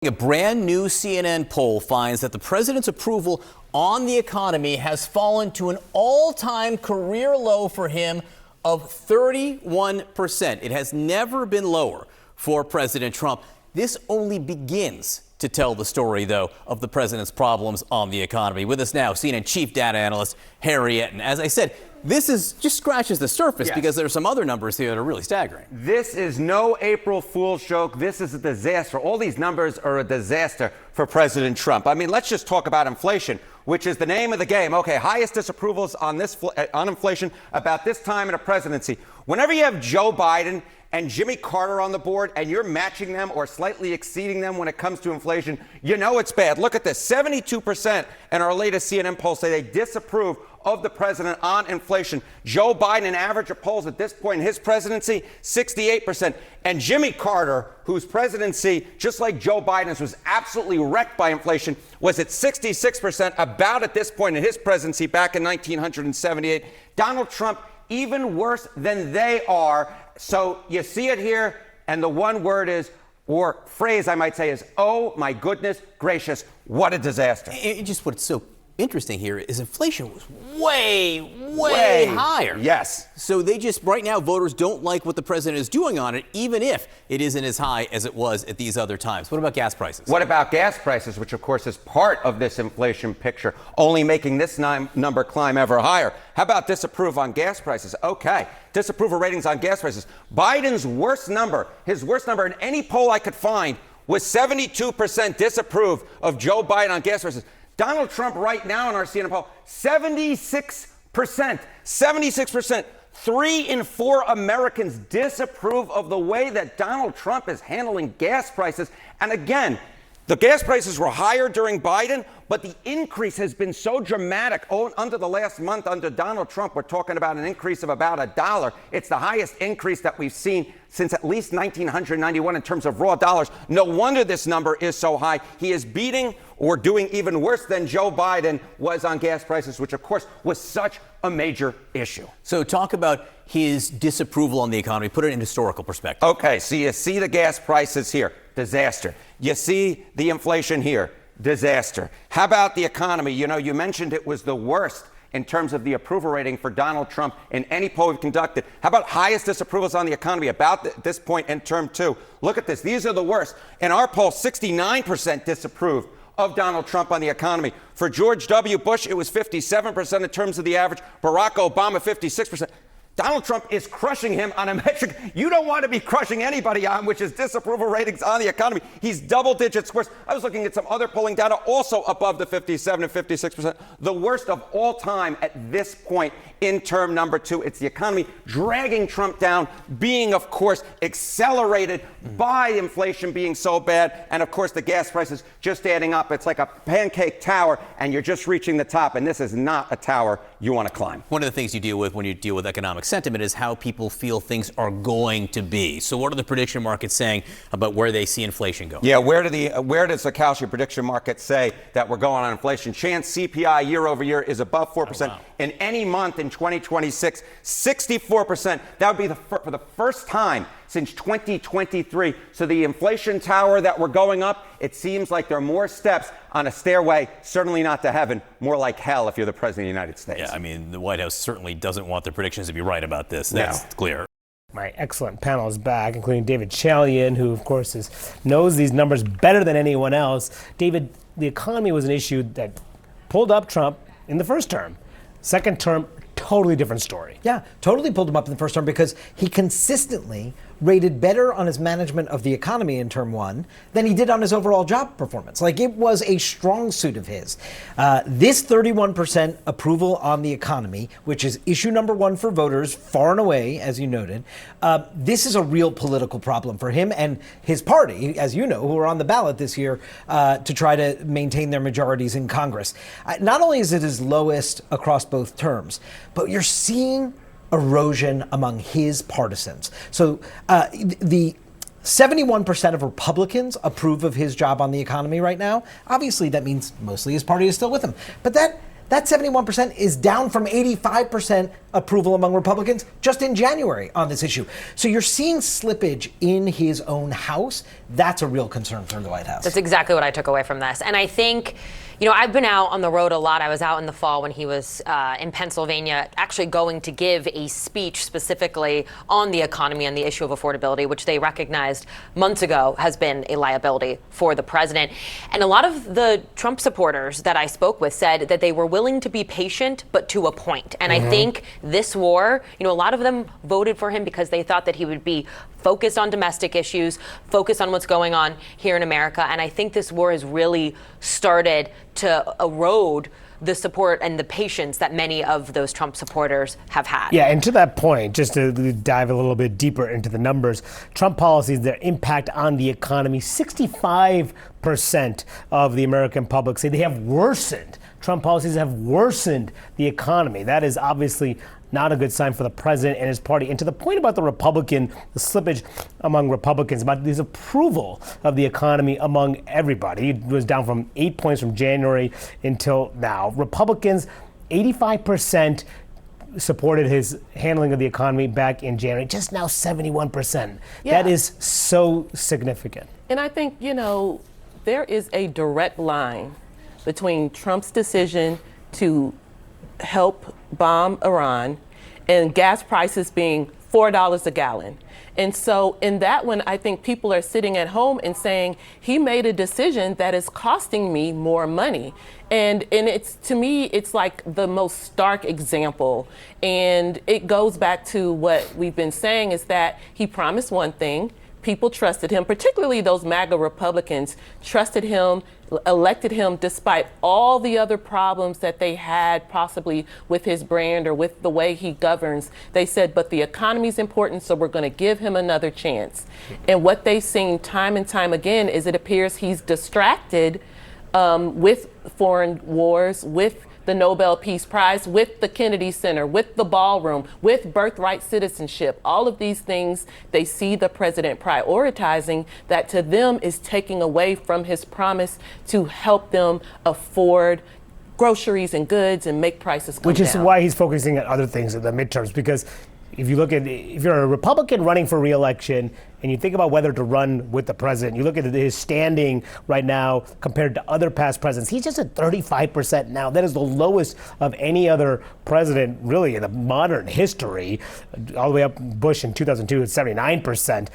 A brand new CNN poll finds that the president's approval on the economy has fallen to an all-time career low for him of 31%. It has never been lower for President Trump. This only begins to tell the story, though, of the president's problems on the economy. With us now, CNN chief data analyst Harry Enten. As I said, this is just scratches the surface because there are some other numbers here that are really staggering. This is no April Fool's joke. This is a disaster. All these numbers are a disaster for President Trump. I mean, let's just talk about inflation, which is the name of the game. Okay, highest disapprovals on inflation about this time in a presidency. Whenever you have Joe Biden and Jimmy Carter on the board and you're matching them or slightly exceeding them when it comes to inflation, you know it's bad. Look at this. 72% in our latest CNN poll say they disapprove of the president on inflation. Joe Biden, an average of polls at this point in his presidency, 68%. And Jimmy Carter, whose presidency, just like Joe Biden's, was absolutely wrecked by inflation, was at 66% about at this point in his presidency back in 1978. Donald Trump, even worse than they are. So you see it here, and the one word is, or phrase I might say is, oh my goodness gracious, what a disaster. And just what's so interesting here is inflation was way higher. Yes. So they just, right now, voters don't like what the president is doing on it, even if it isn't as high as it was at these other times. What about gas prices? What about gas prices, which of course is part of this inflation picture, only making this number climb ever higher? How about disapprove on gas prices? Okay, disapproval ratings on gas prices. Biden's worst number, his worst number in any poll I could find, was 72% disapprove of Joe Biden on gas prices. Donald Trump right now in our CNN poll, 76%. 76%. 3 in 4 Americans disapprove of the way that Donald Trump is handling gas prices. And again, the gas prices were higher during Biden, but the increase has been so dramatic. Under the last month under Donald Trump, we're talking about an increase of about $1. It's the highest increase that we've seen since at least 1991 in terms of raw dollars. No wonder this number is so high. He is beating or doing even worse than Joe Biden was on gas prices, which of course was such a major issue. So talk about his disapproval on the economy. Put it in historical perspective. Okay, so you see the gas prices here, disaster. You see the inflation here, disaster. How about the economy? You know, you mentioned it was the worst in terms of the approval rating for Donald Trump in any poll we've conducted. How about highest disapprovals on the economy about this point in term 2? Look at this. These are the worst. In our poll, 69% disapproved of Donald Trump on the economy. For George W. Bush, it was 57% in terms of the average. Barack Obama, 56%. Donald Trump is crushing him on a metric you don't want to be crushing anybody on, which is disapproval ratings on the economy. He's double digits worse. I was looking at some other polling data, also above the 57 and 56%. The worst of all time at this point in term number 2. It's the economy dragging Trump down, being, of course, accelerated by inflation being so bad. And, of course, the gas prices just adding up. It's like a pancake tower, and you're just reaching the top. And this is not a tower you want to climb. One of the things you deal with when you deal with economic sentiment is how people feel things are going to be. So what are the prediction markets saying about where they see inflation going? Yeah, where does the Kalshi prediction market say that we're going on inflation? Chance CPI year over year is above 4%. Oh, wow. In any month in 2026, 64%. That would be for the first time since 2023. So the inflation tower that we're going up, it seems like there are more steps on a stairway, certainly not to heaven, more like hell if you're the president of the United States. Yeah, I mean, the White House certainly doesn't want their predictions to be right about this. That's clear. My excellent panel is back, including David Chalian, who, of course, knows these numbers better than anyone else. David, the economy was an issue that pulled up Trump in the first term. Second term, totally different story. Yeah, totally pulled him up in the first term because he consistently rated better on his management of the economy in term 1 than he did on his overall job performance. Like, it was a strong suit of his. This 31% approval on the economy, which is issue number 1 for voters, far and away, as you noted, this is a real political problem for him and his party, as you know, who are on the ballot this year to try to maintain their majorities in Congress. Not only is it his lowest across both terms, but you're seeing erosion among his partisans. So the 71% of Republicans approve of his job on the economy right now. Obviously, that means mostly his party is still with him. But that 71% is down from 85% approval among Republicans just in January on this issue. So you're seeing slippage in his own House That's a real concern for the White House. That's exactly what I took away from this. And I think, I've been out on the road a lot. I was out in the fall when he was in Pennsylvania, actually going to give a speech specifically on the economy and the issue of affordability, which they recognized months ago has been a liability for the president. And a lot of the Trump supporters that I spoke with said that they were willing to be patient, but to a point. And I think this war, a lot of them voted for him because they thought that he would be focused on domestic issues, focused on what's going on here in America. And I think this war has really started to erode the support and the patience that many of those Trump supporters have had. Yeah, and to that point, just to dive a little bit deeper into the numbers, Trump policies, their impact on the economy, 65% of the American public say they have worsened. Trump policies have worsened the economy. That is obviously not a good sign for the president and his party. And to the point about the slippage among Republicans, about this approval of the economy among everybody, it was down from 8 points from January until now. Republicans, 85% supported his handling of the economy back in January, just now 71%. Yeah. That is so significant. And I think, there is a direct line between Trump's decision to help bomb Iran and gas prices being $4 a gallon. And so in that one, I think people are sitting at home and saying, he made a decision that is costing me more money. And it's, to me, it's like the most stark example. And it goes back to what we've been saying, is that he promised one thing. People trusted him, particularly those MAGA Republicans, trusted him, elected him despite all the other problems that they had possibly with his brand or with the way he governs. They said, but the economy's important, so we're going to give him another chance. And what they've seen time and time again is it appears he's distracted with foreign wars, with the Nobel Peace Prize, with the Kennedy Center, with the ballroom, with birthright citizenship. All of these things they see the president prioritizing, that to them is taking away from his promise to help them afford groceries and goods and make prices come down. Which is why he's focusing on other things in the midterms, because if you're a Republican running for re-election and you think about whether to run with the president, you look at his standing right now compared to other past presidents, he's just at 35% now. That is the lowest of any other president really in the modern history. All the way up Bush in 2002 at 79%.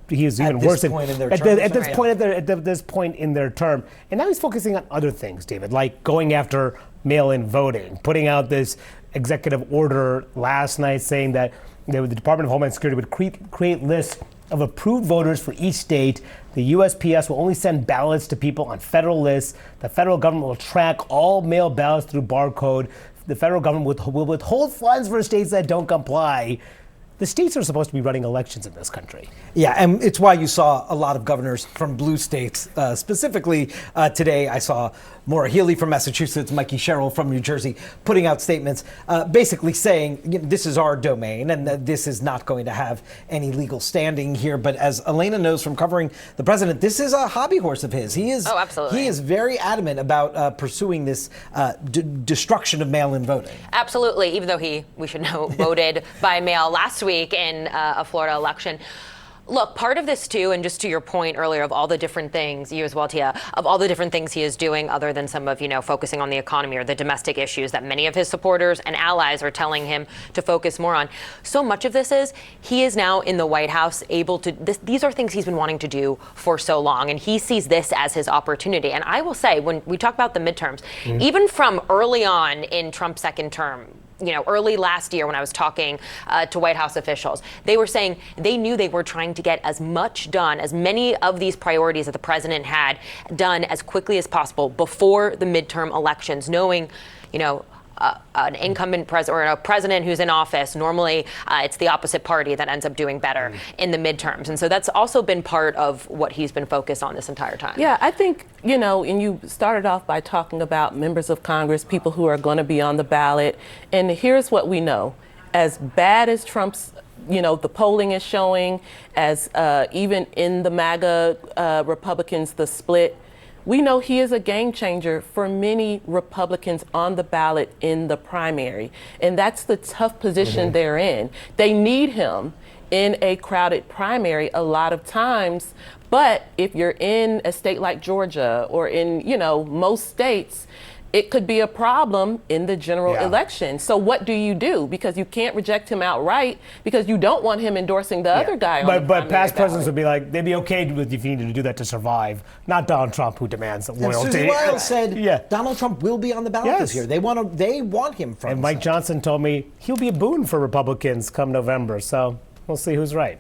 He's even worse at this point in their term. And now he's focusing on other things, David, like going after mail-in voting, putting out this executive order last night saying that the Department of Homeland Security would create lists of approved voters for each state. The USPS will only send ballots to people on federal lists. The federal government will track all mail ballots through barcode. The federal government will withhold funds for states that don't comply. The states are supposed to be running elections in this country. Yeah, and it's why you saw a lot of governors from blue states. Specifically, today I saw Maura Healey from Massachusetts, Mikey Sherrill from New Jersey, putting out statements basically saying, this is our domain and that this is not going to have any legal standing here. But as Alayna knows from covering the president, this is a hobby horse of his. He is, absolutely. He is very adamant about pursuing this destruction of mail-in voting. Absolutely, even though we should know, voted by mail last week in a Florida election. Look, part of this too, and just to your point earlier of all the different things, you as well, Tia, of all the different things he is doing other than some of, focusing on the economy or the domestic issues that many of his supporters and allies are telling him to focus more on. So much of this is he is now in the White House able to, these are things he's been wanting to do for so long, and he sees this as his opportunity. And I will say, when we talk about the midterms, even from early on in Trump's second term, early last year when I was talking to White House officials, they were saying they knew they were trying to get as much done, as many of these priorities that the president had done as quickly as possible before the midterm elections, knowing, an incumbent president or a president who's in office, normally it's the opposite party that ends up doing better in the midterms. And so that's also been part of what he's been focused on this entire time. Yeah, I think, and you started off by talking about members of Congress, people who are going to be on the ballot. And here's what we know. As bad as Trump's, the polling is showing, as even in the MAGA Republicans, the split, we know he is a game changer for many Republicans on the ballot in the primary. And that's the tough position they're in. They need him in a crowded primary a lot of times. But if you're in a state like Georgia or in, most states, it could be a problem in the general election. So what do you do? Because you can't reject him outright because you don't want him endorsing the other guy. But past presidents would be like, they'd be okay with if you needed to do that to survive. Not Donald Trump, who demands loyalty. And Susie Wiles said Donald Trump will be on the ballot this year. They want him from. And Mike Johnson told me he'll be a boon for Republicans come November. So we'll see who's right.